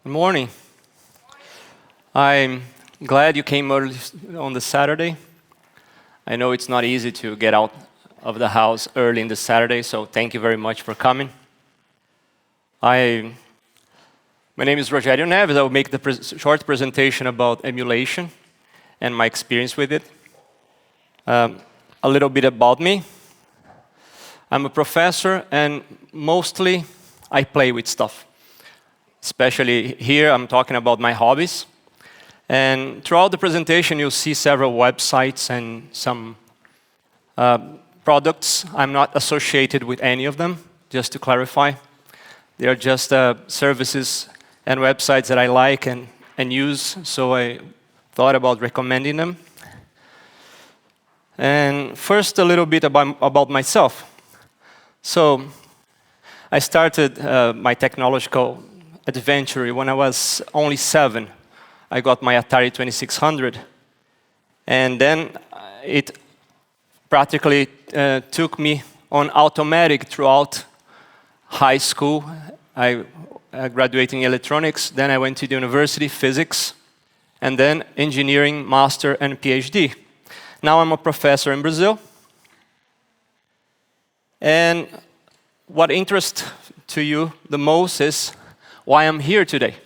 Good morning. I'm glad you came early on the Saturday. I know it's not easy to get out of the house early in the Saturday, so thank you very much for coming. My name is Rogério Neves. I will make the short presentation about emulation and my experience with it. A little bit about me. I'm a professor, and mostly I play with stuff. Especially here, I'm talking about my hobbies. And throughout the presentation, you'll see several websites and some products. I'm not associated with any of them, just to clarify. They are just services and websites that I like and use, so I thought about recommending them. And first, a little bit about myself. So, I started my technological adventure when I was only 7. I got my Atari 2600, and then it practically took me on automatic throughout high school. I graduated in electronics, then I went to the university, physics, and then engineering, master, and PhD. Now I'm a professor in Brazil. And what interests to you the most is why I'm here today.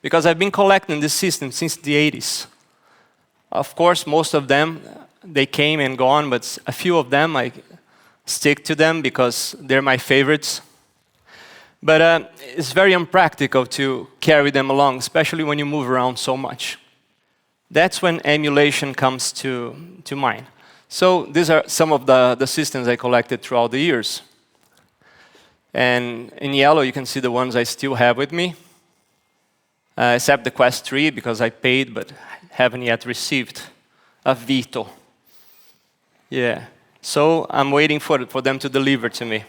Because I've been collecting this system since the 80s. Of course, most of them, they came and gone, but a few of them, I stick to them because they're my favorites. But it's very unpractical to carry them along, especially when you move around so much. That's when emulation comes to mind. So these are some of the systems I collected throughout the years. And in yellow, you can see the ones I still have with me, except the Quest 3, because I paid but haven't yet received a Vito. Yeah, so I'm waiting for them to deliver to me.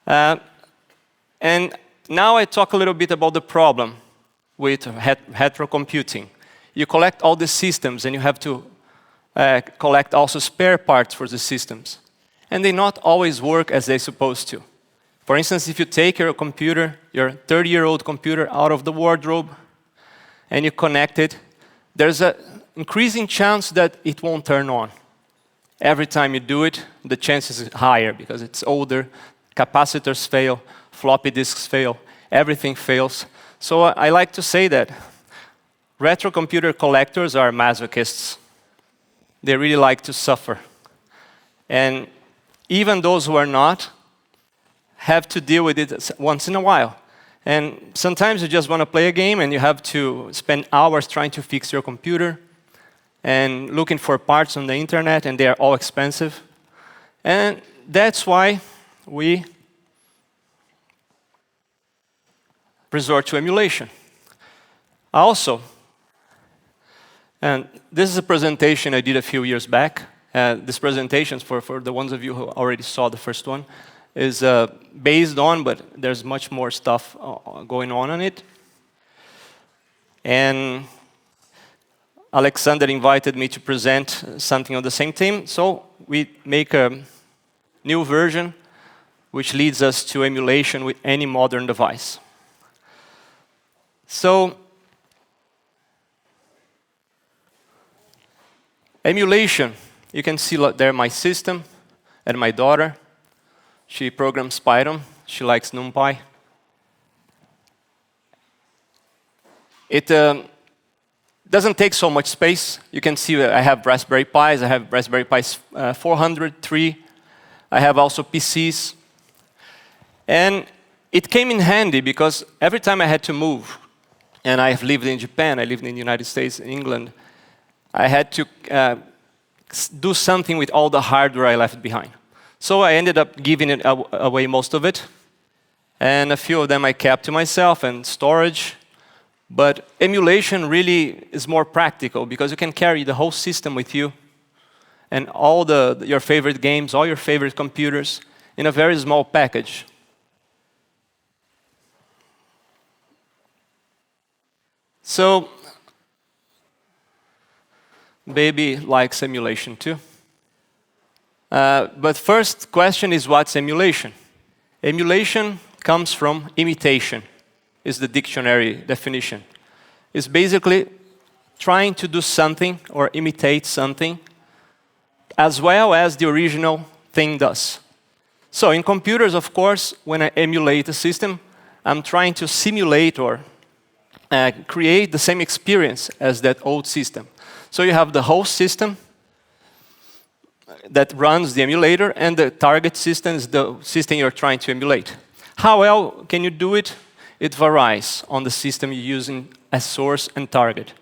And now I talk a little bit about the problem with retro computing. You collect all the systems, and you have to collect also spare parts for the systems. And they not always work as they're supposed to. For instance, if you take your computer, your 30-year-old computer, out of the wardrobe, and you connect it, there's an increasing chance that it won't turn on. Every time you do it, the chance is higher because it's older, capacitors fail, floppy disks fail, everything fails. So I like to say that retro computer collectors are masochists. They really like to suffer. And even those who are not have to deal with it once in a while. And sometimes you just want to play a game and you have to spend hours trying to fix your computer and looking for parts on the internet, and they are all expensive. And that's why we resort to emulation. Also, and this is a presentation I did a few years back. This presentation, for the ones of you who already saw the first one, is based on, but there's much more stuff going on it. And Alexander invited me to present something on the same theme, so we make a new version which leads us to emulation with any modern device. So, emulation. You can see there my system and my daughter. She programs Python. She likes NumPy. It doesn't take so much space. You can see that I have Raspberry Pis. I have Raspberry Pis 400, 3. I have also PCs. And it came in handy because every time I had to move, and I have lived in Japan, I lived in the United States, in England, I had to do something with all the hardware I left behind. So I ended up giving it away, most of it. And a few of them I kept to myself and storage. But emulation really is more practical because you can carry the whole system with you and all your favorite games, all your favorite computers in a very small package. So, baby likes emulation too. But first question is, what's emulation? Emulation comes from imitation. is the dictionary definition. It's basically trying to do something or imitate something as well as the original thing does. So in computers, of course, when I emulate a system, I'm trying to simulate or create the same experience as that old system. So you have the host system that runs the emulator, and the target system is the system you're trying to emulate. How well can you do it? It varies on the system you're using as source and target.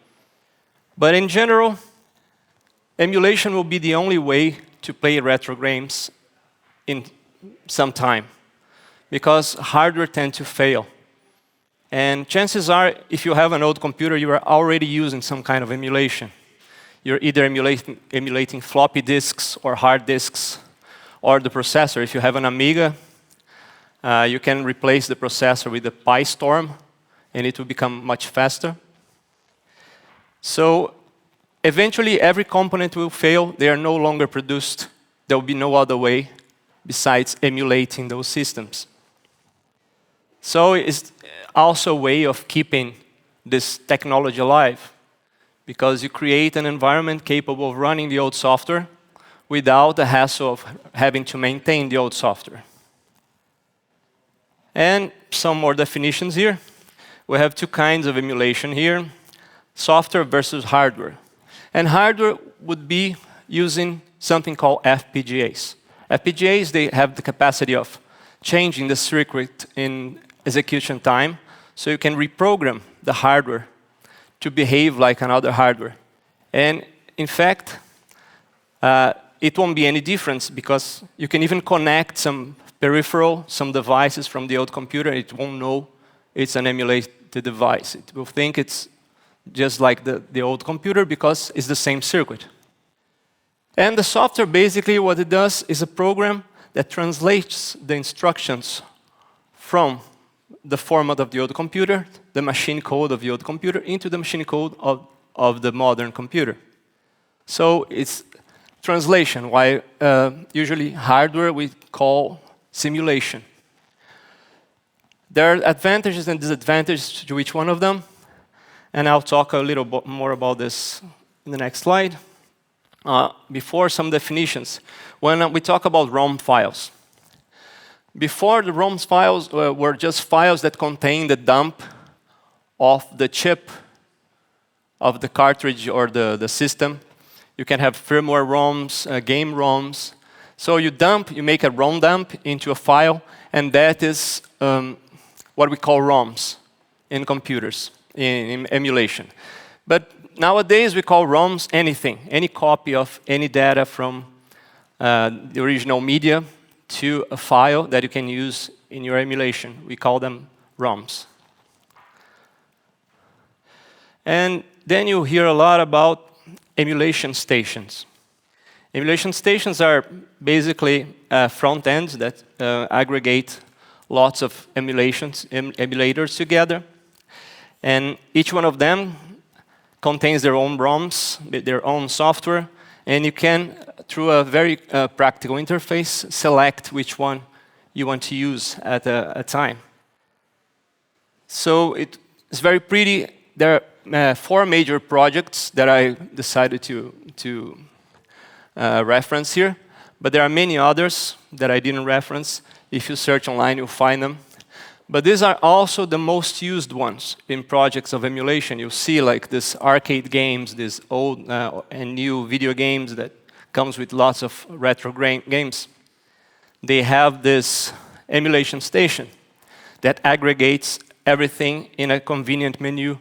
But in general, emulation will be the only way to play retro games in some time, because hardware tends to fail. And chances are, if you have an old computer, you are already using some kind of emulation. You're either emulating floppy disks or hard disks, or the processor. If you have an Amiga, you can replace the processor with a PyStorm, and it will become much faster. So eventually, every component will fail. They are no longer produced. There will be no other way besides emulating those systems. So it's also a way of keeping this technology alive, because you create an environment capable of running the old software without the hassle of having to maintain the old software. And some more definitions here. We have two kinds of emulation here: software versus hardware. And hardware would be using something called FPGAs. FPGAs, they have the capacity of changing the circuit in execution time, so you can reprogram the hardware to behave like another hardware. And in fact, it won't be any difference, because you can even connect some peripheral, some devices from the old computer, it won't know it's an emulated device. It will think it's just like the old computer, because it's the same circuit. And the software, basically what it does is a program that translates the instructions from the format of the old computer, the machine code of the old computer, into the machine code of the modern computer. So it's translation, while usually hardware we call simulation. There are advantages and disadvantages to each one of them, and I'll talk a little bit more about this in the next slide. Before, some definitions. When we talk about ROM files, before, the ROM files were just files that contain the dump of the chip of the cartridge or the system. You can have firmware ROMs, game ROMs. So you make a ROM dump into a file, and that is what we call ROMs in computers, in emulation. But nowadays we call ROMs anything, any copy of any data from the original media to a file that you can use in your emulation. We call them ROMs. And then you hear a lot about emulation stations. Emulation stations are basically front ends that aggregate lots of emulators together. And each one of them contains their own ROMs, their own software, and you can, through a very practical interface, select which one you want to use at a time. So it's very pretty. There are 4 major projects that I decided to reference here, but there are many others that I didn't reference. If you search online, you'll find them. But these are also the most used ones in projects of emulation. You'll see like this arcade games, these old and new video games that comes with lots of retro games. They have this emulation station that aggregates everything in a convenient menu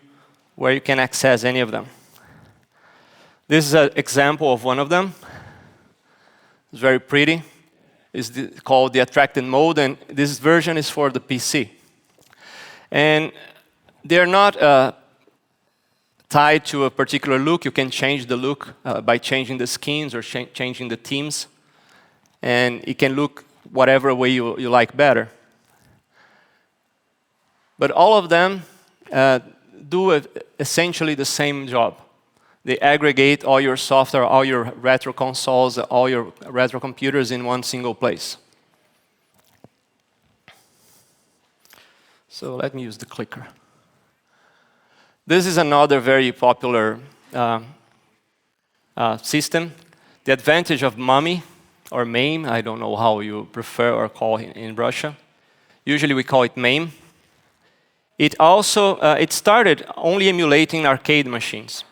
where you can access any of them. This is an example of one of them. It's very pretty. It's called the attracted mode, and this version is for the PC. And they're not tied to a particular look. You can change the look by changing the skins or changing the themes. And it can look whatever way you like better. But all of them do essentially the same job. They aggregate all your software, all your retro consoles, all your retro computers in one single place. So let me use the clicker. This is another very popular system. The advantage of Mummy, or MAME, I don't know how you prefer or call it in Russia. Usually we call it MAME. It started only emulating arcade machines.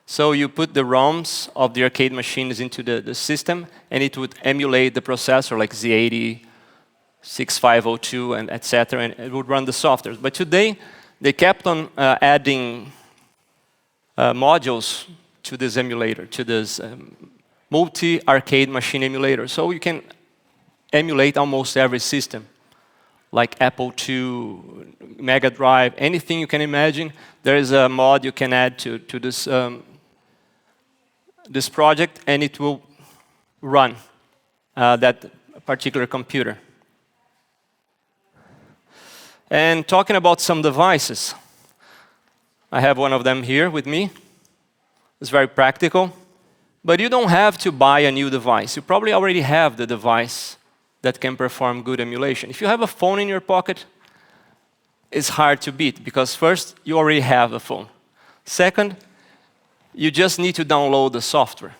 So you put the ROMs of the arcade machines into the system, and it would emulate the processor like Z80, 6502, and etc., and it would run the software. But today, they kept on adding modules to this emulator, to this multi-arcade machine emulator. So you can emulate almost every system, like Apple II, Mega Drive, anything you can imagine. There is a mod you can add to this, this project, and it will run that particular computer. And talking about some devices, I have one of them here with me. It's very practical. But you don't have to buy a new device. You probably already have the device that can perform good emulation. If you have a phone in your pocket, it's hard to beat, because first, you already have a phone. Second, you just need to download the software.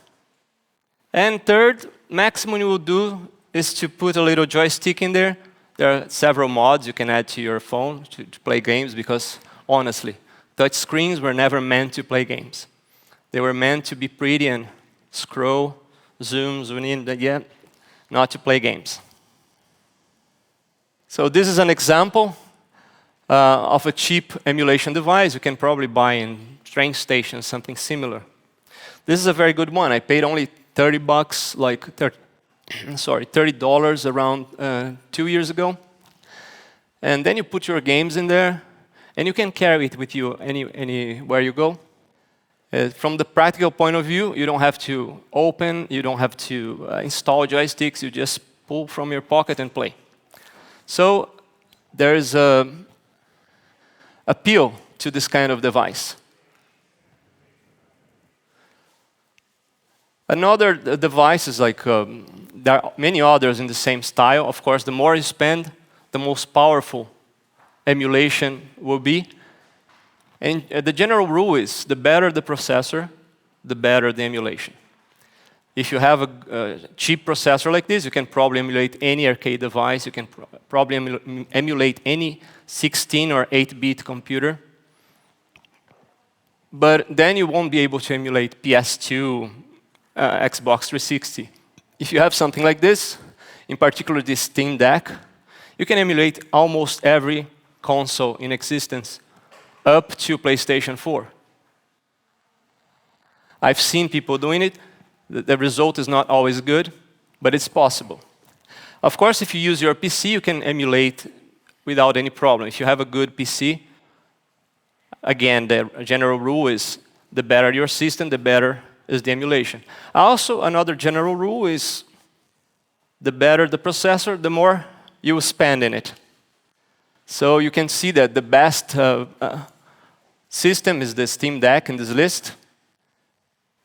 And third, maximum you will do is to put a little joystick in there. There are several mods you can add to your phone to play games, because honestly, touch screens were never meant to play games. They were meant to be pretty and scroll, zoom in, yeah, not to play games. So this is an example of a cheap emulation device you can probably buy in train stations, something similar. This is a very good one. I paid only $30, like $30 around 2 years ago. And then you put your games in there, and you can carry it with you anywhere you go. From the practical point of view, you don't have to open, you don't have to install joysticks, you just pull from your pocket and play. So there's an appeal to this kind of device. Another device is like, there are many others in the same style. Of course, the more you spend, the most powerful emulation will be. And the general rule is, the better the processor, the better the emulation. If you have a cheap processor like this, you can probably emulate any arcade device. You can probably emulate any 16 or 8-bit computer. But then you won't be able to emulate PS2, Xbox 360. If you have something like this, in particular this Steam Deck, you can emulate almost every console in existence, up to PlayStation 4. I've seen people doing it. The result is not always good, but it's possible. Of course, if you use your PC, you can emulate without any problem. If you have a good PC, again, the general rule is, the better your system, the better is the emulation. Also, another general rule is, the better the processor, the more you will spend in it. So you can see that the best system is the Steam Deck in this list.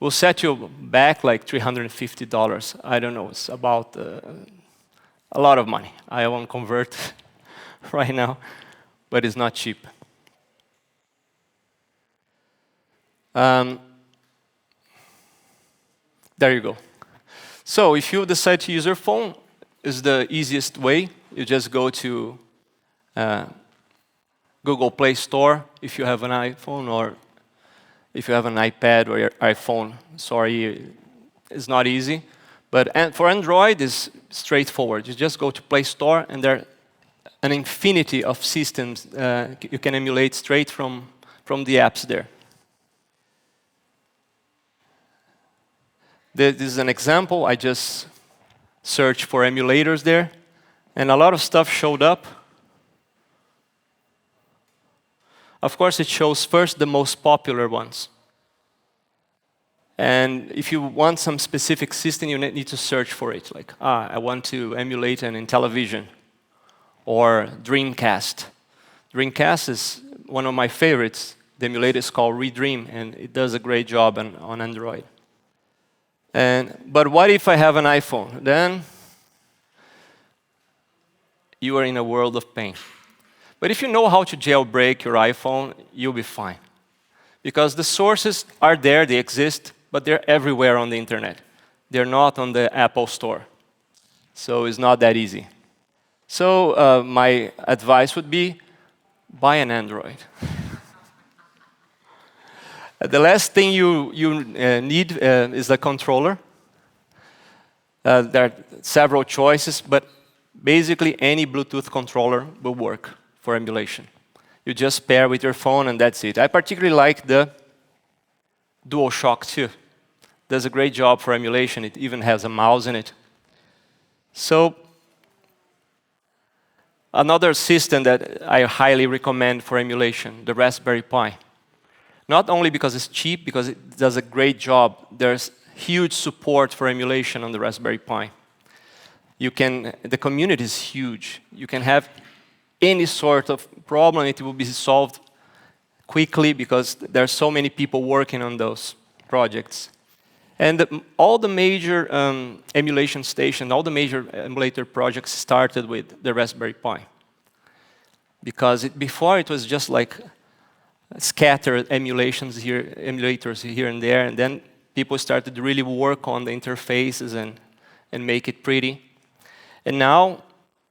Will set you back like $350. I don't know, it's about a lot of money. I won't convert right now, but it's not cheap. There you go. So if you decide to use your phone, it's the easiest way. You just go to Google Play Store if you have an iPhone, or if you have an iPad or your iPhone. Sorry, it's not easy. But for Android, it's straightforward. You just go to Play Store, and there are an infinity of systems you can emulate straight from the apps there. This is an example. I just searched for emulators there, and a lot of stuff showed up. Of course, it shows first the most popular ones. And if you want some specific system, you need to search for it. Like, I want to emulate an Intellivision or Dreamcast. Dreamcast is one of my favorites. The emulator is called Redream, and it does a great job on Android. But what if I have an iPhone? Then you are in a world of pain. But if you know how to jailbreak your iPhone, you'll be fine. Because the sources are there, they exist, but they're everywhere on the internet. They're not on the Apple Store. So it's not that easy. So my advice would be, buy an Android. The last thing you need is a controller. There are several choices, but basically any Bluetooth controller will work for emulation. You just pair with your phone and that's it. I particularly like the DualShock 2. Does a great job for emulation. It even has a mouse in it. So another system that I highly recommend for emulation, the Raspberry Pi. Not only because it's cheap, because it does a great job. There's huge support for emulation on the Raspberry Pi. The community is huge. You can have any sort of problem, it will be solved quickly because there are so many people working on those projects. And all the major emulation stations, all the major emulator projects started with the Raspberry Pi. Because before it was just like scattered emulators here and there, and then people started to really work on the interfaces and make it pretty. And now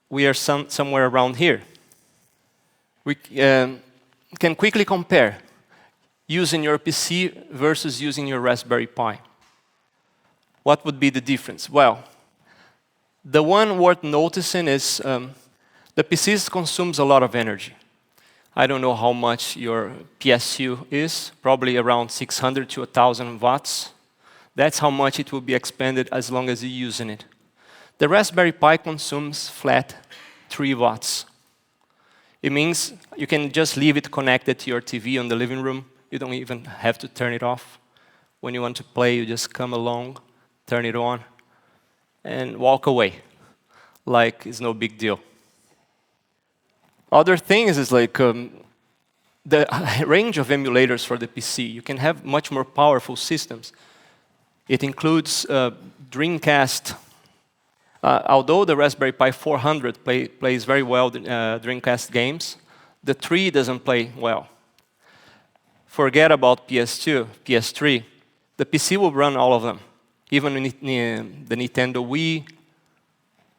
we are somewhere around here. We can quickly compare using your PC versus using your Raspberry Pi. What would be the difference? Well, the one worth noticing is the PC consumes a lot of energy. I don't know how much your PSU is, probably around 600 to 1,000 watts. That's how much it will be expended as long as you're using it. The Raspberry Pi consumes flat 3 watts. It means you can just leave it connected to your TV in the living room. You don't even have to turn it off. When you want to play, you just come along, turn it on, and walk away, like it's no big deal. Other things is like the range of emulators for the PC. You can have much more powerful systems. It includes Dreamcast. Although the Raspberry Pi 400 plays very well Dreamcast games, the 3 doesn't play well. Forget about PS2, PS3. The PC will run all of them, even the Nintendo Wii,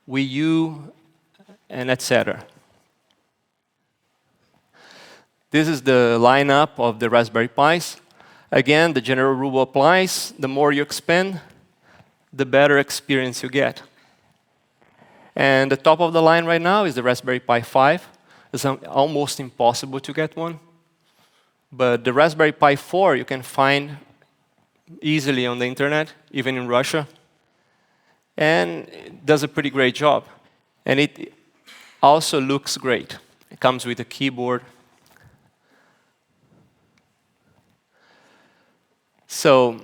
Wii U, and etc. This is the lineup of the Raspberry Pis. Again, the general rule applies. The more you expand, the better experience you get. And the top of the line right now is the Raspberry Pi 5. It's almost impossible to get one. But the Raspberry Pi 4 you can find easily on the internet, even in Russia. And it does a pretty great job. And it also looks great. It comes with a keyboard. So,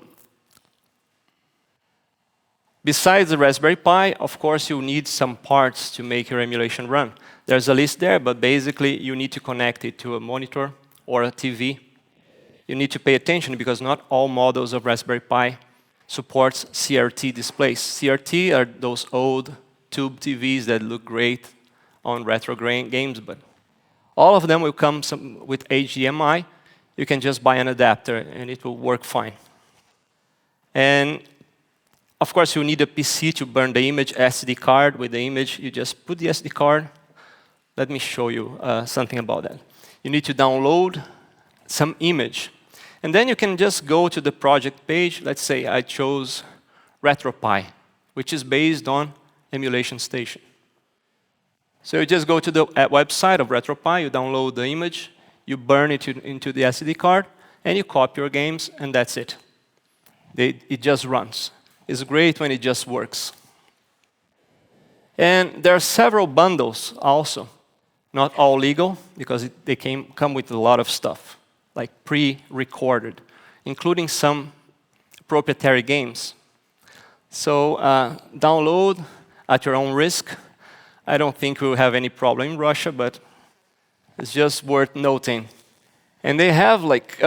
besides the Raspberry Pi, of course, you need some parts to make your emulation run. There's a list there, but basically, you need to connect it to a monitor or a TV. You need to pay attention because not all models of Raspberry Pi supports CRT displays. CRT are those old tube TVs that look great on retro games, but all of them will come with HDMI. You can just buy an adapter, and it will work fine. And of course, you need a PC to burn the image, SD card with the image. You just put the SD card. Let me show you something about that. You need to download some image. And then you can just go to the project page. Let's say I chose RetroPie, which is based on Emulation Station. So you just go to the website of RetroPie, you download the image, you burn it into the SD card, and you copy your games, and that's it. It just runs. It's great when it just works. And there are several bundles also, not all legal, because they come with a lot of stuff, like pre-recorded, including some proprietary games. So download at your own risk. I don't think we'll have any problem in Russia, but it's just worth noting. And they have like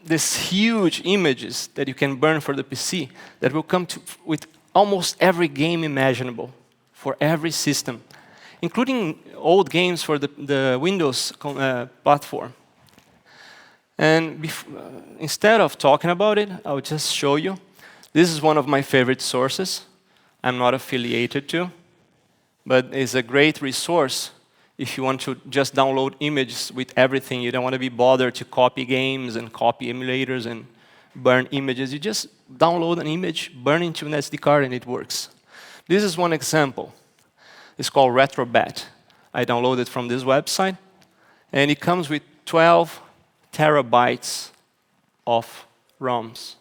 these huge images that you can burn for the PC that will come with almost every game imaginable for every system. including old games for the Windows platform. And instead of talking about it, I'll just show you. This is one of my favorite sources. I'm not affiliated to, but it's a great resource if you want to just download images with everything. You don't want to be bothered to copy games and copy emulators and burn images. You just download an image, burn into an SD card, and it works. This is one example. It's called RetroBat. I downloaded from this website, and it comes with 12 terabytes of ROMs.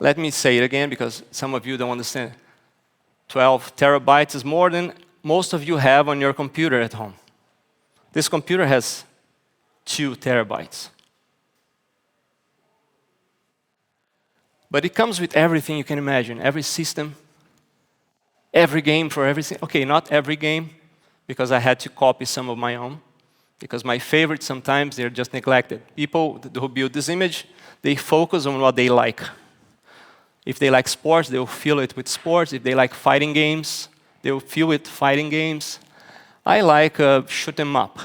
Let me say it again because some of you don't understand. 12 terabytes is more than most of you have on your computer at home. This computer has 2 terabytes. But it comes with everything you can imagine, every system, every game for everything. Okay, not every game, because I had to copy some of my own, because my favorites sometimes they're just neglected. People who build this image, they focus on what they like. If they like sports, they'll fill it with sports. If they like fighting games, they'll fill it with fighting games. I like shoot 'em up,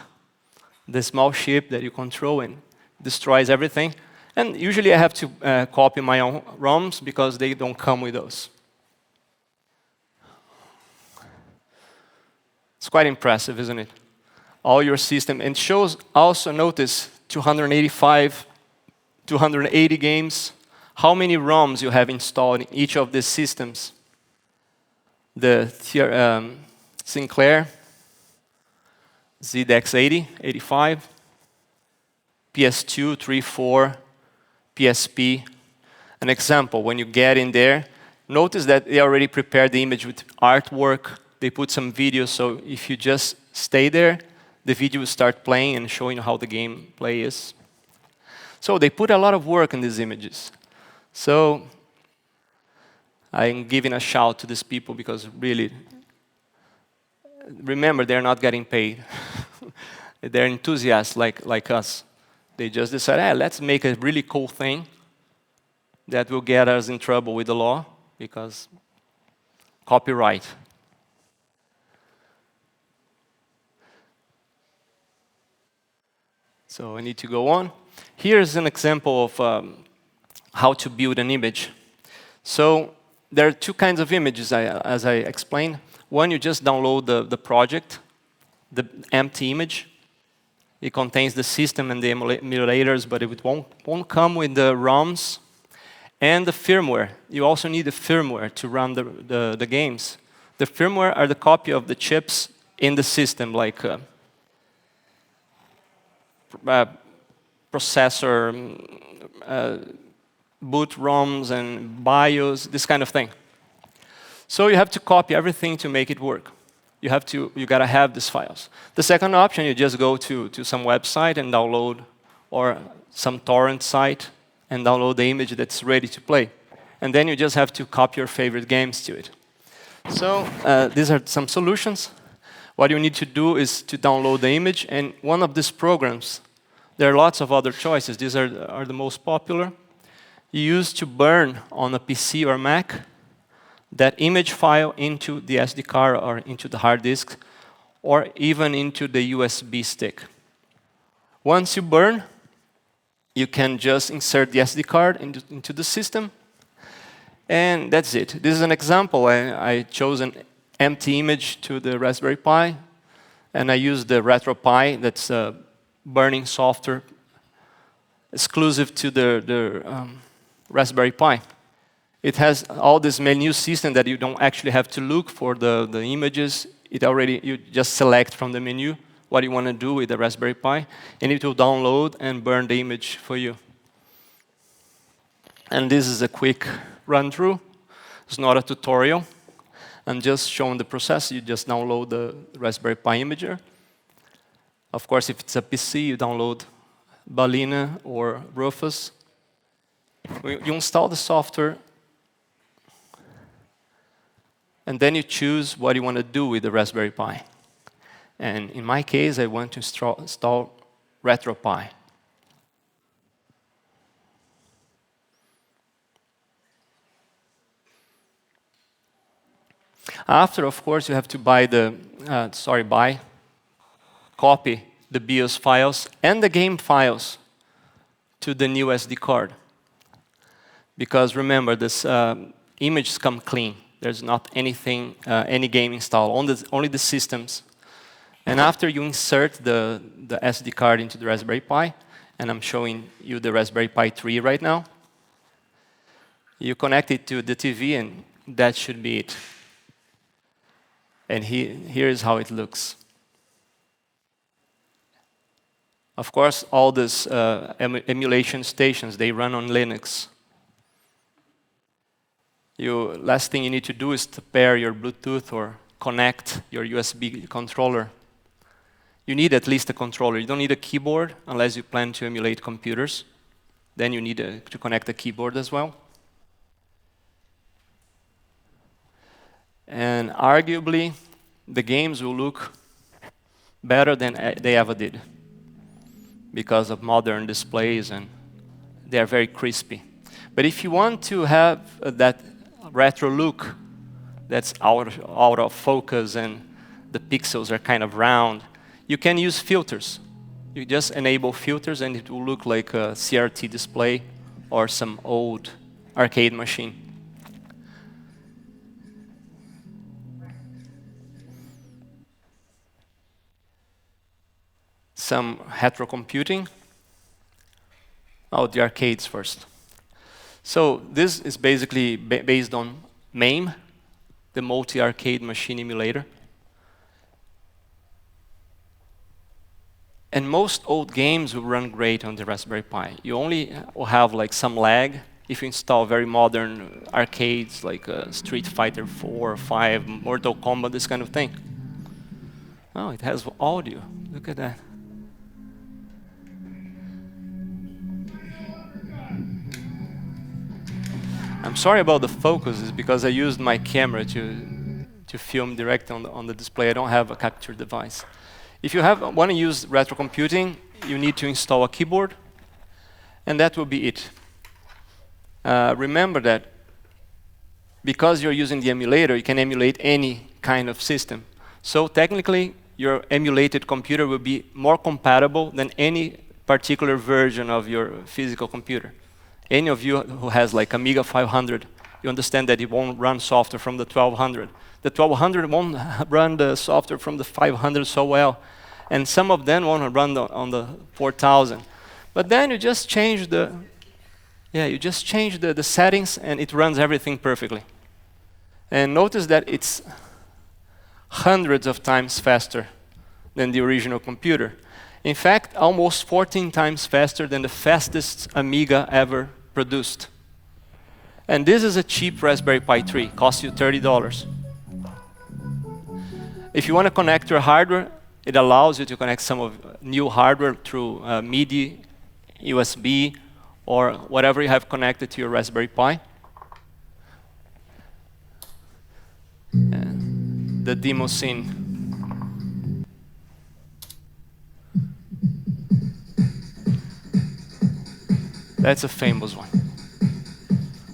the small ship that you control and destroys everything. And usually I have to copy my own ROMs because they don't come with those. It's quite impressive, isn't it? All your system, and shows also, notice, 285, 280 games. How many ROMs you have installed in each of these systems? The Sinclair, ZX80, 85, PS2, 3, 4, PSP. An example, when you get in there, notice that they already prepared the image with artwork. They put some videos, so if you just stay there, the video will start playing and showing how the gameplay is. So they put a lot of work in these images. So I'm giving a shout to these people because really, remember, they're not getting paid. They're enthusiasts like us. They just decide, hey, let's make a really cool thing that will get us in trouble with the law because copyright. So I need to go on. Here's an example of how to build an image. So there are 2 kinds of images, as I explained. One, you just download the project, the empty image. It contains the system and the emulators, but it won't come with the ROMs and the firmware. You also need the firmware to run the games. The firmware are the copy of the chips in the system, like processor, boot ROMs and BIOS, this kind of thing. So you have to copy everything to make it work. You gotta have these files. The second option, you just go to some website and download, or some torrent site and download the image that's ready to play. And then you just have to copy your favorite games to it. So these are some solutions. What you need to do is to download the image, and one of these programs, there are lots of other choices. These are the most popular. You use to burn on a PC or Mac that image file into the SD card or into the hard disk, or even into the USB stick. Once you burn, you can just insert the SD card into the system, and that's it. This is an example. I chose an empty image to the Raspberry Pi, and I used the RetroPie, that's a burning software exclusive to the Raspberry Pi. It has all this menu system that you don't actually have to look for the images. You just select from the menu what you want to do with the Raspberry Pi, and it will download and burn the image for you. And this is a quick run-through. It's not a tutorial. I'm just showing the process. You just download the Raspberry Pi imager. Of course, if it's a PC, you download Balena or Rufus. You install the software, and then you choose what you want to do with the Raspberry Pi. And in my case, I want to install RetroPie. After, of course, you have to buy copy the BIOS files and the game files to the new SD card. Because remember, this images come clean. There's not anything, any game installed, only the systems. And after you insert the SD card into the Raspberry Pi, and I'm showing you the Raspberry Pi 3 right now, you connect it to the TV, and that should be it. And here is how it looks. Of course, all these emulation stations, they run on Linux. Last thing you need to do is to pair your Bluetooth or connect your USB controller. You need at least a controller. You don't need a keyboard unless you plan to emulate computers. Then you need to connect a keyboard as well. And arguably, the games will look better than they ever did because of modern displays, and they are very crispy. But if you want to have that retro look that's out of focus and the pixels are kind of round, you can use filters. You just enable filters and it will look like a CRT display or some old arcade machine. Some retro computing. Oh, the arcades first. So this is basically based on MAME, the multi-arcade machine emulator. And most old games will run great on the Raspberry Pi. You only will have like some lag if you install very modern arcades like Street Fighter 4 or 5, Mortal Kombat, this kind of thing. Oh, it has audio. Look at that. I'm sorry about the focus, it's because I used my camera to film direct on the display. I don't have a capture device. If you want to use retro computing, you need to install a keyboard, and that will be it. Remember that because you're using the emulator, you can emulate any kind of system. So technically, your emulated computer will be more compatible than any particular version of your physical computer. Any of you who has like Amiga 500, you understand that it won't run software from the 1200. The 1200 won't run the software from the 500 so well. And some of them won't run on the 4000. But then you just change the settings and it runs everything perfectly. And notice that it's hundreds of times faster than the original computer. In fact, almost 14 times faster than the fastest Amiga ever produced. And this is a cheap Raspberry Pi 3, costs you $30. If you want to connect your hardware, it allows you to connect some of new hardware through MIDI, USB, or whatever you have connected to your Raspberry Pi. And the demo scene. That's a famous one.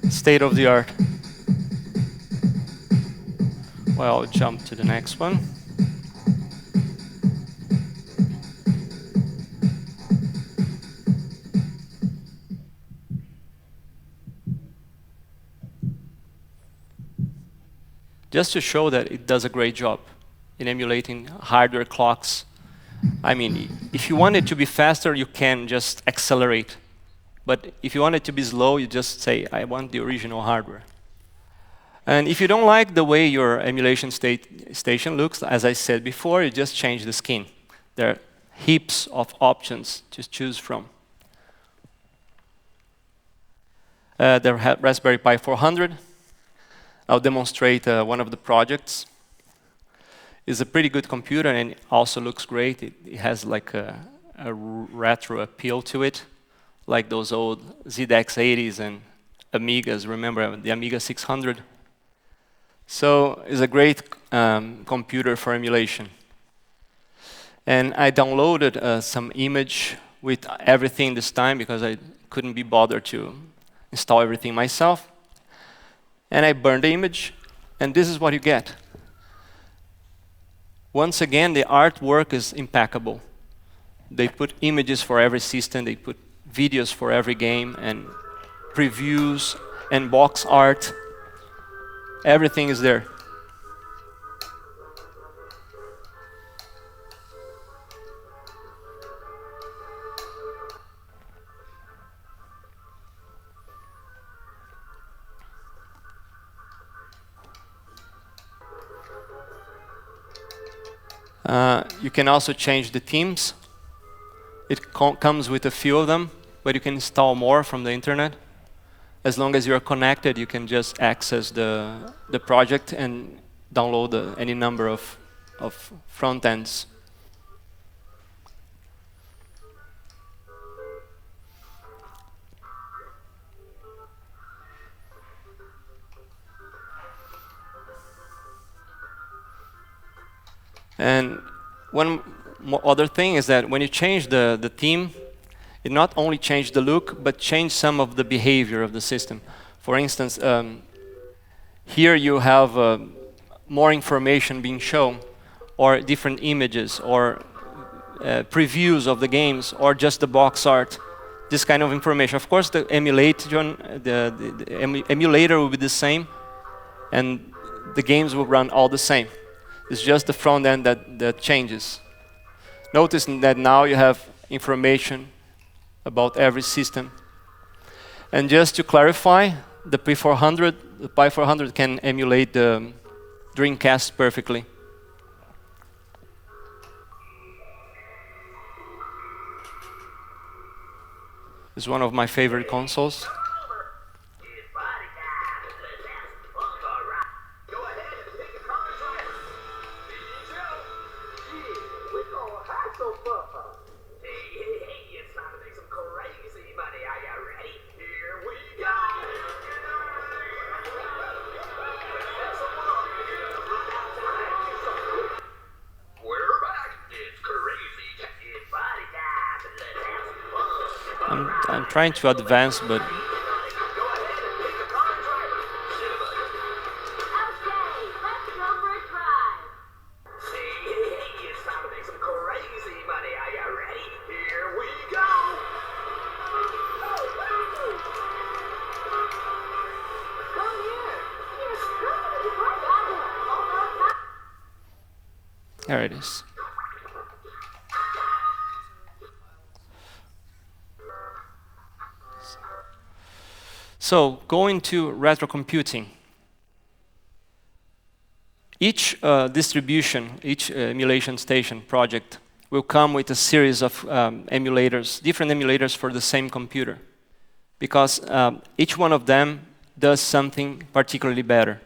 State of the art. Well, I'll jump to the next one. Just to show that it does a great job in emulating hardware clocks. I mean, if you want it to be faster, you can just accelerate. But if you want it to be slow, you just say, I want the original hardware. And if you don't like the way your emulation station looks, as I said before, you just change the skin. There are heaps of options to choose from. The Raspberry Pi 400. I'll demonstrate one of the projects. It's a pretty good computer and it also looks great. It has like a retro appeal to it, like those old ZX 80s and Amigas. Remember the Amiga 600? So it's a great computer for emulation. And I downloaded some image with everything this time because I couldn't be bothered to install everything myself. And I burned the image And this is what you get. Once again, the artwork is impeccable. They put images for every system, they put videos for every game, and previews, and box art. Everything is there. You can also change the themes. It comes with a few of them, but you can install more from the internet. As long as you're connected, you can just access the project and download any number of front ends. And one other thing is that when you change the theme, it not only changes the look, but change some of the behavior of the system. For instance, here you have more information being shown, or different images, or previews of the games, or just the box art, this kind of information. Of course, the emulator will be the same, and the games will run all the same. It's just the front end that changes. Notice that now you have information about every system. And just to clarify, the Pi400 can emulate the Dreamcast perfectly. It's one of my favorite consoles. I'm trying to advance, but there it is. So, going to retro computing. Each distribution, each emulation station project will come with a series of emulators, different emulators for the same computer, because each one of them does something particularly better.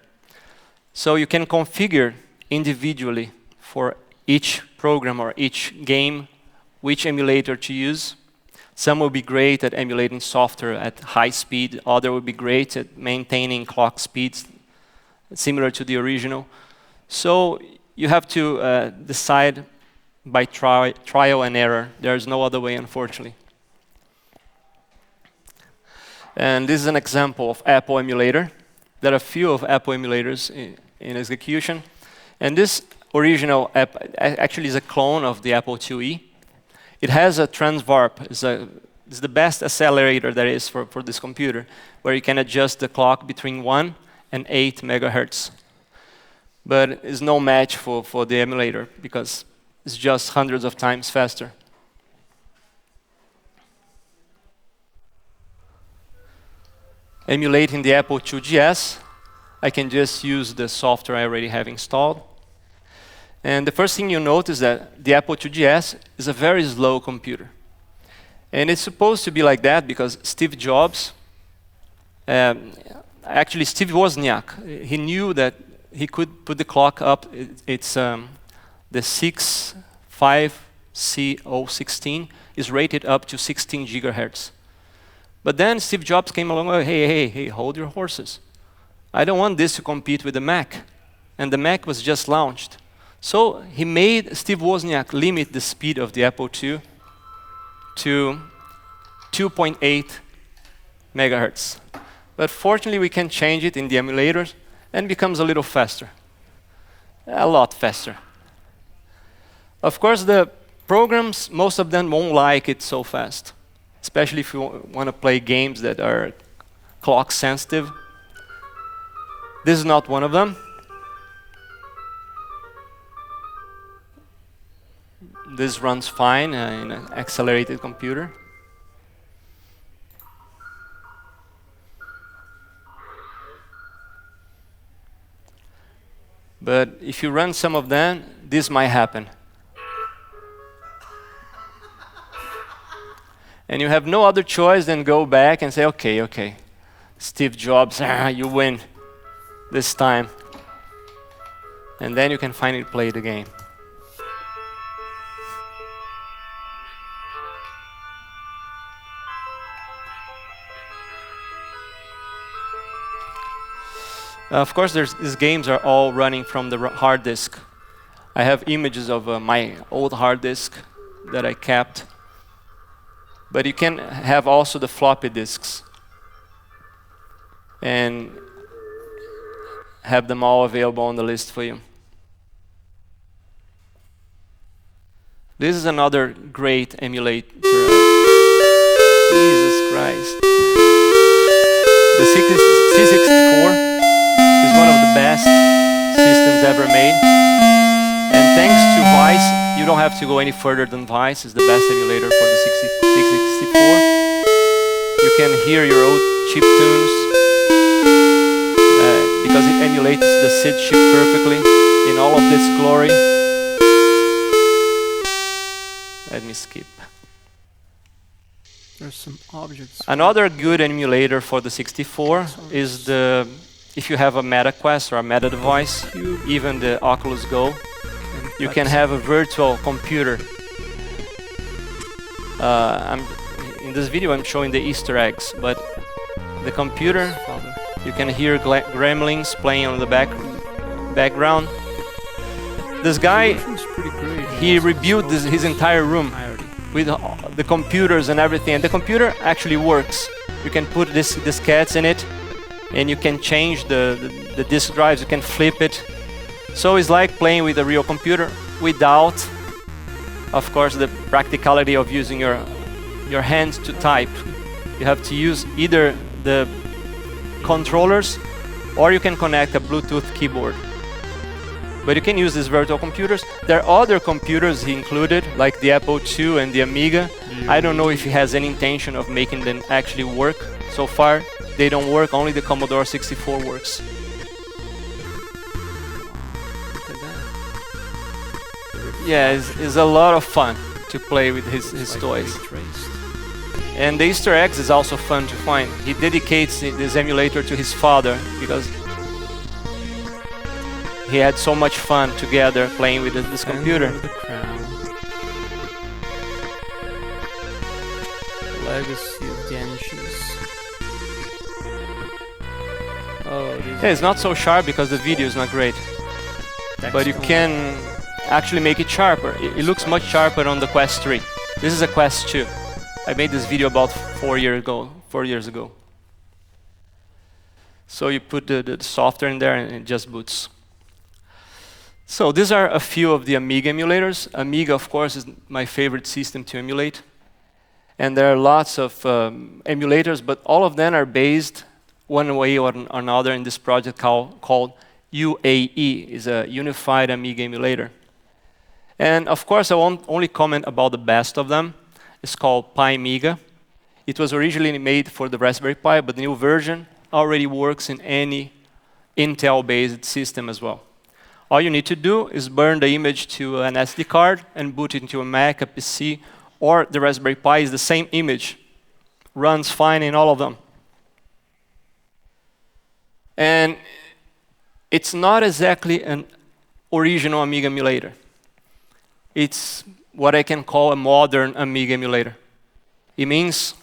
So you can configure individually for each program or each game which emulator to use. Some will be great at emulating software at high speed. Other will be great at maintaining clock speeds similar to the original. So you have to decide by trial and error. There's no other way, unfortunately. And this is an example of Apple emulator. There are a few of Apple emulators in execution. And this original app actually is a clone of the Apple IIe. It has a transvarp. It's the best accelerator there is for this computer, where you can adjust the clock between 1 and 8 megahertz. But it's no match for the emulator, because it's just hundreds of times faster. Emulating the Apple IIgs, I can just use the software I already have installed. And the first thing you notice is that the Apple IIgs is a very slow computer. And it's supposed to be like that because Steve Jobs, actually Steve Wozniak, he knew that he could put the clock up. It's the 65C016 is rated up to 16 gigahertz. But then Steve Jobs came along, oh, hey, hold your horses. I don't want this to compete with the Mac. And the Mac was just launched. So he made Steve Wozniak limit the speed of the Apple II to 2.8 megahertz. But fortunately, we can change it in the emulators. and becomes a little faster. A lot faster. Of course, the programs, most of them won't like it so fast, especially if you want to play games that are clock sensitive. This is not one of them. This runs fine in an accelerated computer. But if you run some of them, this might happen. And you have no other choice than go back and say, okay, Steve Jobs, you win this time. And then you can finally play the game. Of course, these games are all running from the hard disk. I have images of my old hard disk that I kept. But you can have also the floppy disks and have them all available on the list for you. This is another great emulator. Jesus Christ. The C64 is one of the best systems ever made. And thanks to Vice, you don't have to go any further than Vice. It's the best emulator for the C64. You can hear your old chip tunes because it emulates the SID chip perfectly in all of its glory. Let me skip. There's some objects. Another good emulator for the 64 is if you have a MetaQuest or a Meta device, even the Oculus Go, you can have a virtual computer. In this video I'm showing the Easter eggs, but the computer, you can hear gremlins playing on the background. This guy, he rebuilt his entire room with the computers and everything, and the computer actually works. You can put diskettes in it, and you can change the disk drives, you can flip it. So it's like playing with a real computer without, of course, the practicality of using your hands to type. You have to use either the controllers or you can connect a Bluetooth keyboard. But you can use these virtual computers. There are other computers he included, like the Apple II and the Amiga. I don't know if he has any intention of making them actually work. So far, they don't work, only the Commodore 64 works. Yeah, it's a lot of fun to play with his toys. And the Easter eggs is also fun to find. He dedicates this emulator to his father because he had so much fun together playing with this computer. Legacy of Genshi's. Oh, yeah, it's not so sharp because the video is not great. But you can actually make it sharper. It looks much sharper on the Quest 3. This is a Quest 2. I made this video about 4 years ago. So you put the software in there and it just boots. So these are a few of the Amiga emulators. Amiga, of course, is my favorite system to emulate. And there are lots of emulators, but all of them are based one way or another in this project called UAE, is a Unified Amiga Emulator. And of course, I won't only comment about the best of them. It's called Pi-Amiga. It was originally made for the Raspberry Pi, but the new version already works in any Intel-based system as well. All you need to do is burn the image to an SD card and boot it into a Mac, a PC, or the Raspberry Pi is the same image. Runs fine in all of them. And it's not exactly an original Amiga emulator. It's what I can call a modern Amiga emulator. It means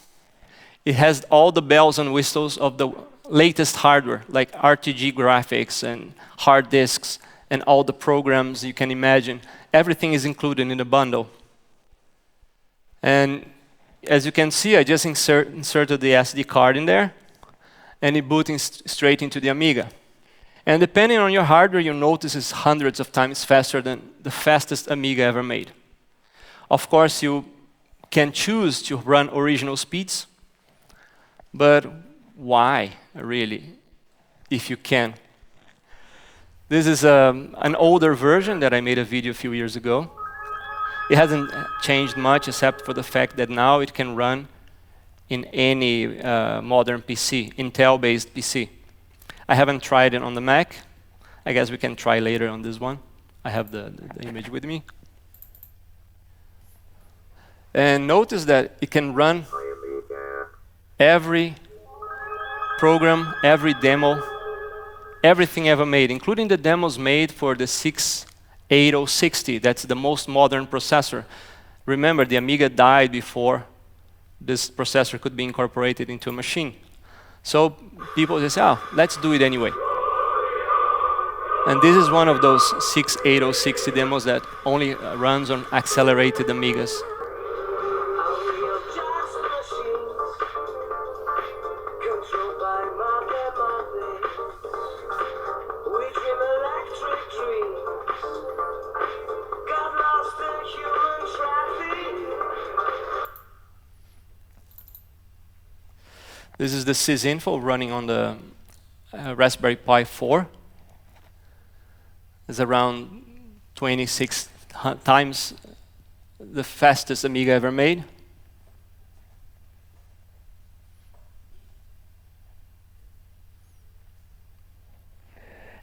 it has all the bells and whistles of the latest hardware, like RTG graphics and hard disks and all the programs you can imagine. Everything is included in the bundle. And as you can see, I just inserted the SD card in there, and it booting straight into the Amiga. And depending on your hardware, you'll notice it's hundreds of times faster than the fastest Amiga ever made. Of course, you can choose to run original speeds, but why, really, if you can? This is an older version that I made a video a few years ago. It hasn't changed much except for the fact that now it can run in any modern PC, Intel-based PC. I haven't tried it on the Mac. I guess we can try later on this one. I have the image with me. And notice that it can run every program, every demo, everything ever made, including the demos made for the 68060. That's the most modern processor. Remember, the Amiga died before this processor could be incorporated into a machine. So people just say, oh, let's do it anyway. And this is one of those 68060 demos that only runs on accelerated Amigas. This is the sysinfo running on the Raspberry Pi 4. It's around 26 times the fastest Amiga ever made.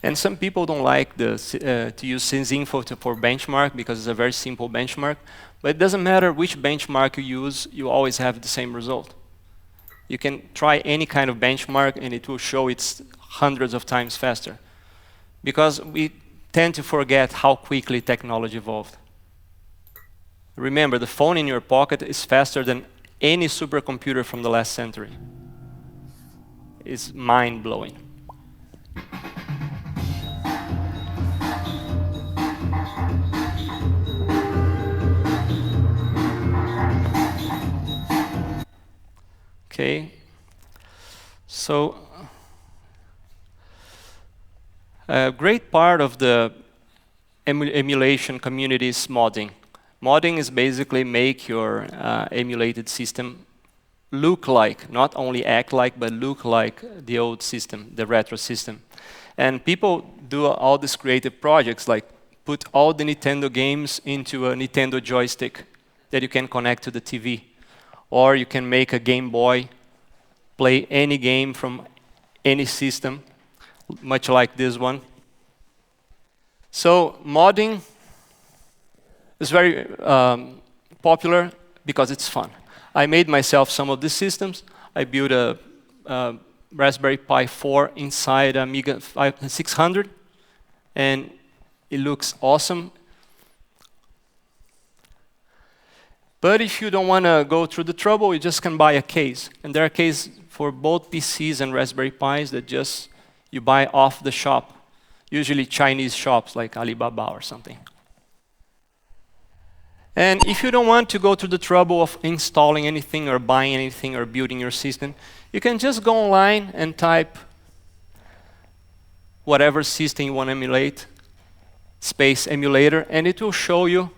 And some people don't like to use sysinfo for benchmark because it's a very simple benchmark. But it doesn't matter which benchmark you use, you always have the same result. You can try any kind of benchmark and it will show it's hundreds of times faster. Because we tend to forget how quickly technology evolved. Remember, the phone in your pocket is faster than any supercomputer from the last century. It's mind-blowing. Okay, so a great part of the emulation community is modding. Modding is basically make your emulated system look like, not only act like, but look like the old system, the retro system. And people do all these creative projects, like put all the Nintendo games into a Nintendo joystick that you can connect to the TV. Or you can make a Game Boy play any game from any system, much like this one. So modding is very popular because it's fun. I made myself some of these systems. I built a Raspberry Pi 4 inside Amiga 600, and it looks awesome. But if you don't want to go through the trouble, you just can buy a case. And there are cases for both PCs and Raspberry Pis that just you buy off the shop, usually Chinese shops like Alibaba or something. And if you don't want to go through the trouble of installing anything or buying anything or building your system, you can just go online and type whatever system you want to emulate, space emulator, and it will show you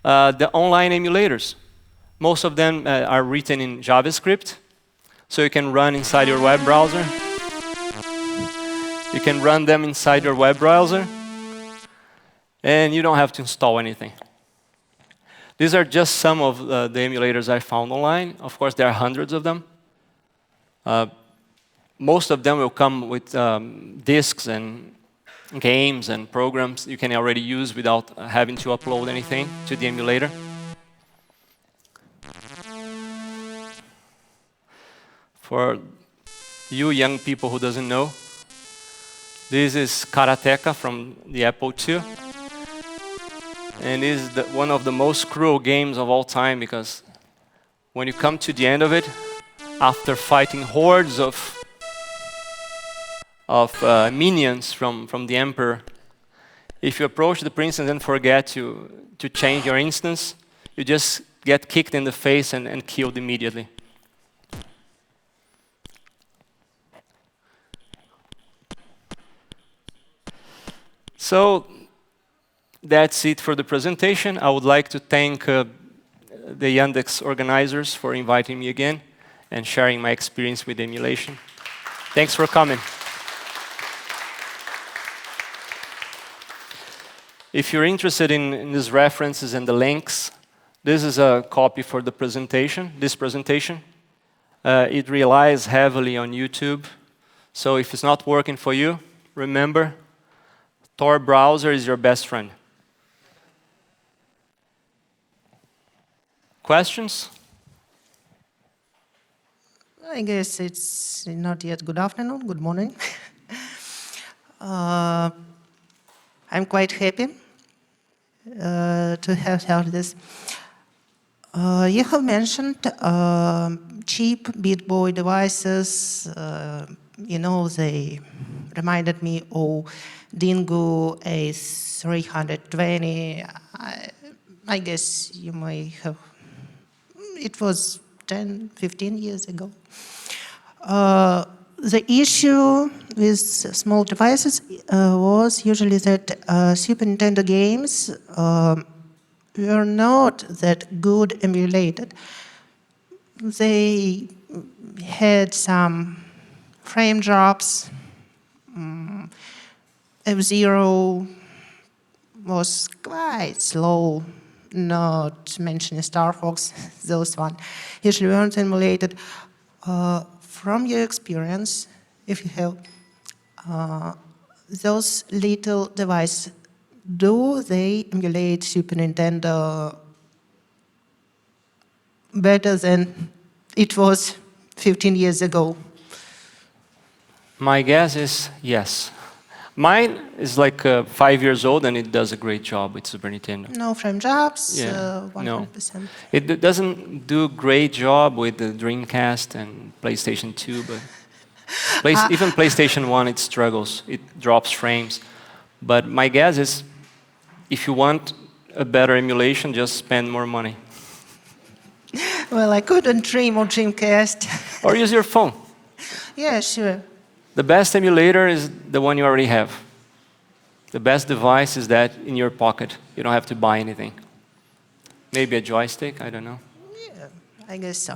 the online emulators. Most of them are written in JavaScript, so you can run inside your web browser. You can run them inside your web browser, and you don't have to install anything. These are just some of the emulators I found online. Of course, there are hundreds of them. Most of them will come with disks and games and programs you can already use without having to upload anything to the emulator. For you young people who doesn't know, this is Karateka from the Apple II. And it is one of the most cruel games of all time, because when you come to the end of it, after fighting hordes of minions from the emperor, if you approach the princess and forget to change your instance, you just get kicked in the face and killed immediately. So that's it for the presentation. I would like to thank the Yandex organizers for inviting me again and sharing my experience with emulation. Thanks for coming. If you're interested in these references and the links, this is a copy for the presentation, this presentation. It relies heavily on YouTube. So if it's not working for you, remember, Tor browser is your best friend. Questions? I guess it's not yet good afternoon, good morning. I'm quite happy to have heard this. You have mentioned cheap Beat Boy devices. They reminded me of Dingo A320. I guess you may have. It was 10, 15 years ago. The issue with small devices was usually that Super Nintendo games were not that good emulated. They had some frame drops. F-Zero was quite slow, not mentioning Star Fox, those ones usually weren't emulated. From your experience, if you have those little devices, do they emulate Super Nintendo better than it was 15 years ago? My guess is yes. Mine is like 5 years old and it does a great job with Super Nintendo. No frame drops, Yeah, 100%. no. It doesn't do a great job with the Dreamcast and PlayStation 2, but even PlayStation 1, it struggles. It drops frames. But my guess is, if you want a better emulation, just spend more money. Well, I couldn't dream of Dreamcast. Or use your phone. Yeah, sure. The best emulator is the one you already have. The best device is that in your pocket. You don't have to buy anything. Maybe a joystick, I don't know. Yeah, I guess so.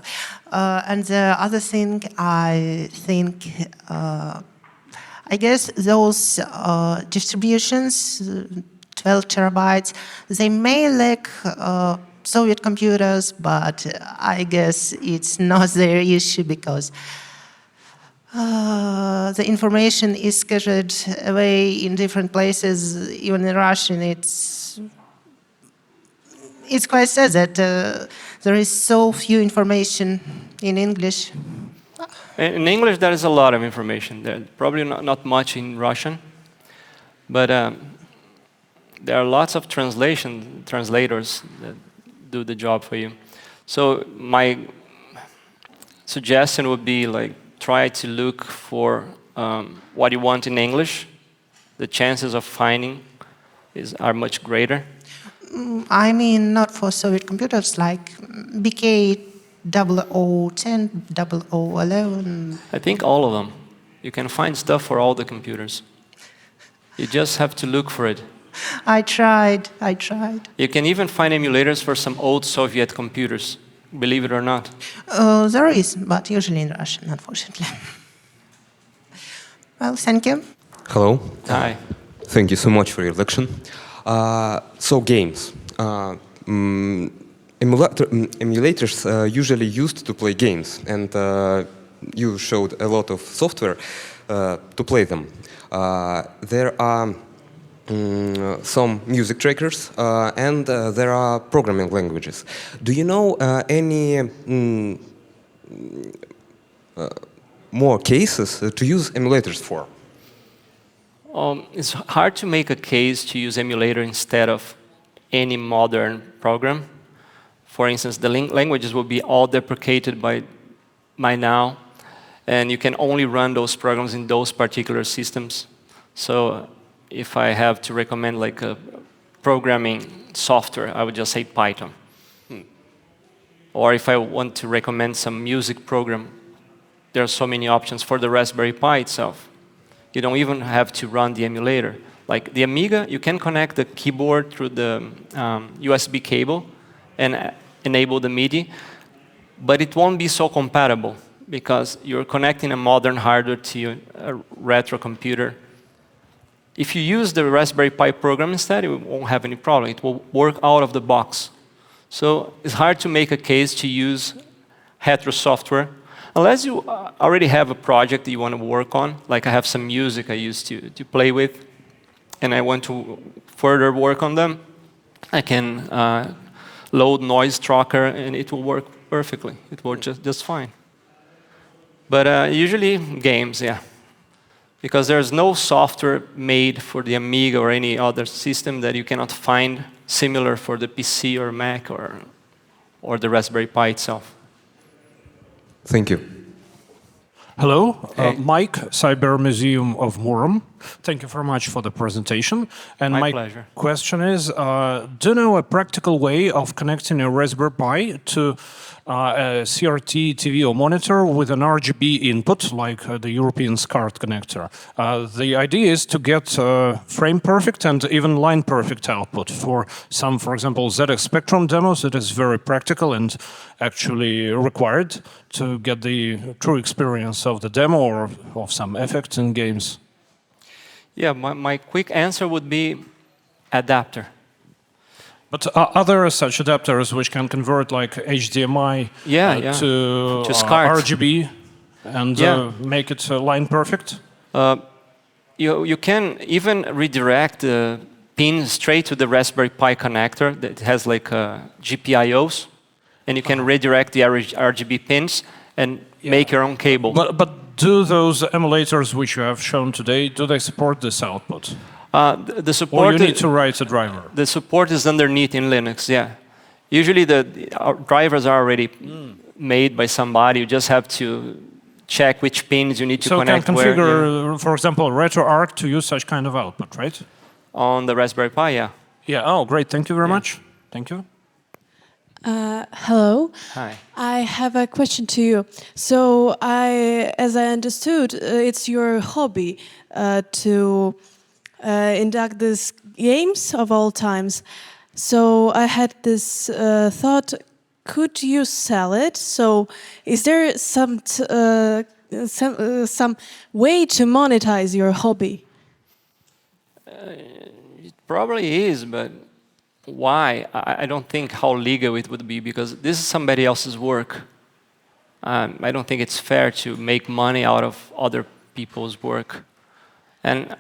And the other thing, I think, I guess those distributions, 12 terabytes, they may lack Soviet computers, but I guess it's not their issue because the information is scattered away in different places, even in Russian. It's quite sad that there is so few information in English. In English, there is a lot of information. There probably not much in Russian, but there are lots of translators that do the job for you. So my suggestion would be like try to look for what you want in English. The chances of finding are much greater. I mean, not for Soviet computers like BK 0010, 0011. I think all of them. You can find stuff for all the computers. You just have to look for it. I tried. You can even find emulators for some old Soviet computers, believe it or not. There is, but usually in Russian, unfortunately. Well, thank you. Hello. Hi. Thank you so much for your lecture. So games. Emulators usually used to play games, and you showed a lot of software to play them. There are some music trackers, and there are programming languages. Do you know any more cases to use emulators for? It's hard to make a case to use emulator instead of any modern program. For instance, the languages will be all deprecated by now, and you can only run those programs in those particular systems. So if I have to recommend like a programming software, I would just say Python. Or if I want to recommend some music program, there are so many options for the Raspberry Pi itself. You don't even have to run the emulator. Like the Amiga, you can connect the keyboard through the USB cable and enable the MIDI, but it won't be so compatible because you're connecting a modern hardware to a retro computer. If you use the Raspberry Pi program instead, it won't have any problem. It will work out of the box. So it's hard to make a case to use retro software unless you already have a project that you want to work on. Like I have some music I used to play with, and I want to further work on them. I can load Noise Tracker, and it will work perfectly. It works just fine. But usually games, yeah. Because there's no software made for the Amiga or any other system that you cannot find similar for the PC or Mac or the Raspberry Pi itself. Thank you. Hello, Hey. Mike, Cyber Museum of Murom. Thank you very much for the presentation. And My my pleasure. question is, do you know a practical way of connecting a Raspberry Pi to a CRT TV or monitor with an RGB input, like the European SCART connector? The idea is to get frame perfect and even line perfect output. For some, for example, ZX Spectrum demos, it is very practical and actually required to get the true experience of the demo or of some effects in games. Yeah, my quick answer would be adapter. But are there such adapters which can convert like HDMI to SCART. RGB and make it line perfect? You can even redirect the pin straight to the Raspberry Pi connector that has like GPIOs, and you can redirect the RGB pins and make your own cable. But do those emulators which you have shown today, do they support this output? The support. Or you need to write a driver? The support is underneath in Linux, yeah. Usually our drivers are already made by somebody. You just have to check which pins you need to connect So you can where. configure, for example, RetroArch to use such kind of output, right? On the Raspberry Pi, yeah. Yeah, oh, great. Thank you very much. Thank you. Hello. Hi. I have a question to you. So, as I understood, it's your hobby to induct these games of all times. So I had this thought: could you sell it? So, is there some way to monetize your hobby? It probably is, but why? I don't think how legal it would be because this is somebody else's work. I don't think it's fair to make money out of other people's work. And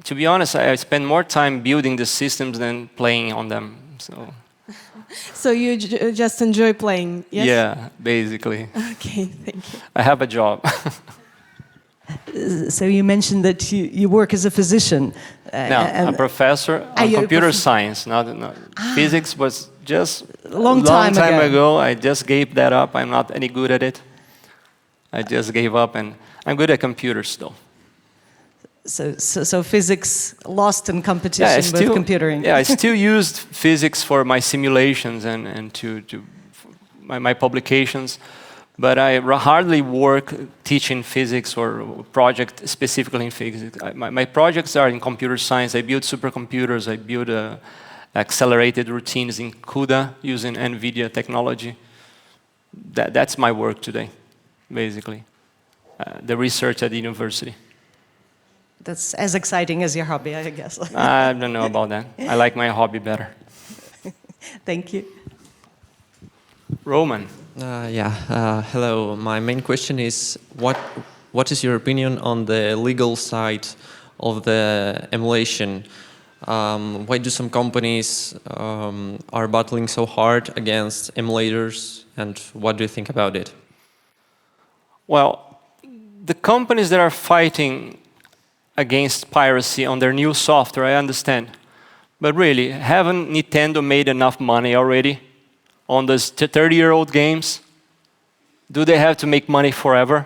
to be honest, I spend more time building the systems than playing on them. So you just enjoy playing, yes? Yeah, basically. Okay, thank you. I have a job. So you mentioned that you work as a physician. No, I'm a professor on you're a computer science. Not physics was just a long time ago. I just gave that up. I'm not any good at it. I just gave up, and I'm good at computers though. So physics lost in competition with computing. Yeah, I still used physics for my simulations and to my publications. But I hardly work teaching physics or project specifically in physics. My projects are in computer science. I build supercomputers. I build accelerated routines in CUDA using NVIDIA technology. That's my work today, basically. The research at the university. That's as exciting as your hobby, I guess. I don't know about that. I like my hobby better. Thank you. Roman. Hello. My main question is, what is your opinion on the legal side of the emulation? Why do some companies are battling so hard against emulators, and what do you think about it? Well, the companies that are fighting against piracy on their new software, I understand. But really, haven't Nintendo made enough money already on those 30-year-old games? Do they have to make money forever?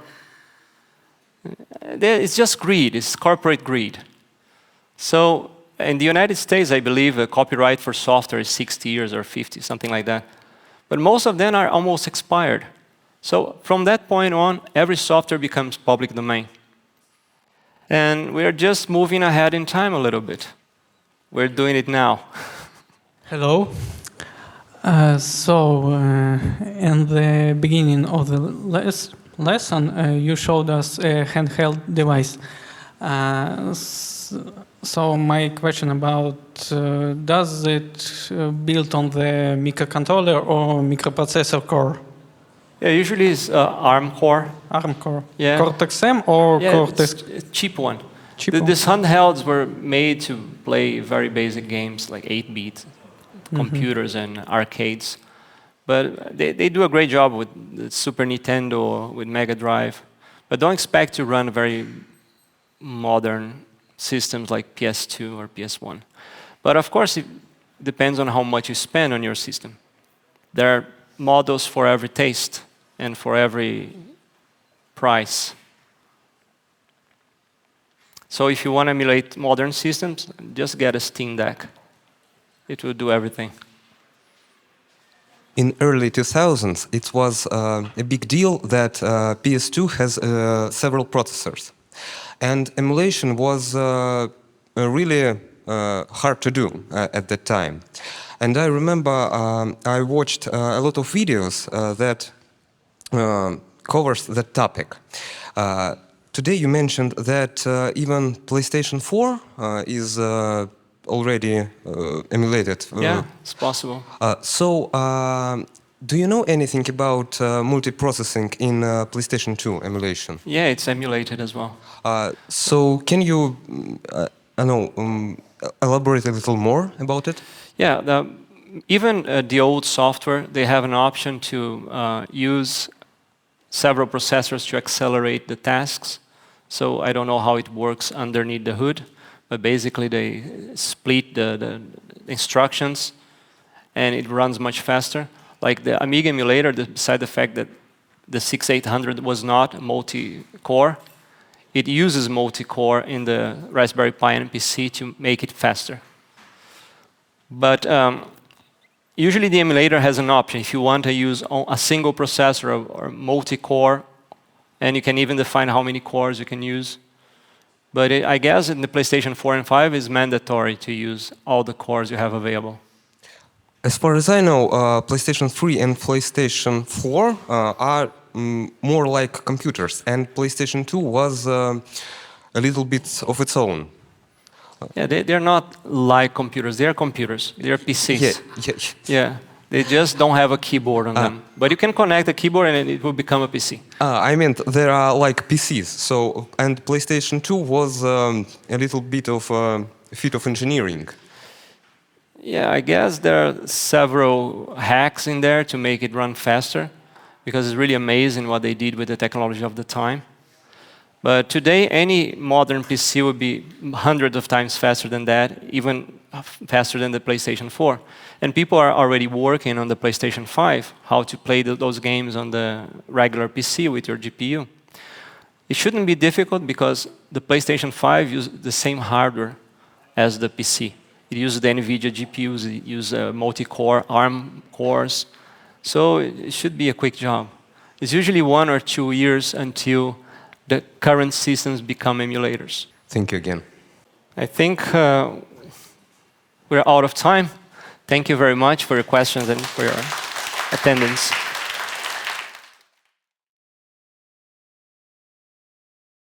It's just greed. It's corporate greed. So in the United States, I believe a copyright for software is 60 years or 50, something like that. But most of them are almost expired. So from that point on, every software becomes public domain. And we are just moving ahead in time a little bit. We're doing it now. Hello. In the beginning of the lesson, you showed us a handheld device. So my question about, does it build on the microcontroller or microprocessor core? Yeah, usually it's ARM core. ARM core. Yeah. Cortex-M or Yeah, Cortex? it's a cheap one. Cheap one. These handhelds were made to play very basic games like 8-bit computers and arcades. But they do a great job with the Super Nintendo, with Mega Drive. But don't expect to run very modern systems like PS2 or PS1. But of course, it depends on how much you spend on your system. There are models for every taste and for every price. So if you want to emulate modern systems, just get a Steam Deck. It will do everything. In early 2000s, it was a big deal that PS2 has several processors. And emulation was really hard to do at that time. And I remember I watched a lot of videos that covers that topic. Today you mentioned that even PlayStation 4 is already emulated. Yeah, it's possible. Do you know anything about multiprocessing in PlayStation 2 emulation? Yeah, it's emulated as well. So can you elaborate a little more about it? Yeah, even the old software, they have an option to use several processors to accelerate the tasks. So I don't know how it works underneath the hood, but basically they split the instructions and it runs much faster. Like the Amiga emulator, beside the fact that the 6800 was not multi-core, it uses multi-core in the Raspberry Pi and PC to make it faster. But usually the emulator has an option. If you want to use a single processor or multi-core, and you can even define how many cores you can use. But I guess in the PlayStation 4 and 5, it's mandatory to use all the cores you have available. As far as I know, PlayStation 3 and PlayStation 4 are more like computers, and PlayStation 2 was a little bit of its own. Yeah, they're not like computers. They're computers. They're PCs. Yeah. They just don't have a keyboard on them. But you can connect a keyboard and it will become a PC. I meant there are like PCs. So, and PlayStation 2 was a little bit of a feat of engineering. Yeah, I guess there are several hacks in there to make it run faster, because it's really amazing what they did with the technology of the time. But today, any modern PC would be hundreds of times faster than that, even faster than the PlayStation 4. And people are already working on the PlayStation 5, how to play those games on the regular PC with your GPU. It shouldn't be difficult because the PlayStation 5 uses the same hardware as the PC. It uses the NVIDIA GPUs, it uses multi-core ARM cores. So it should be a quick job. It's usually 1 or 2 years until the current systems become emulators. Thank you again. I think we're out of time. Thank you very much for your questions and for your attendance.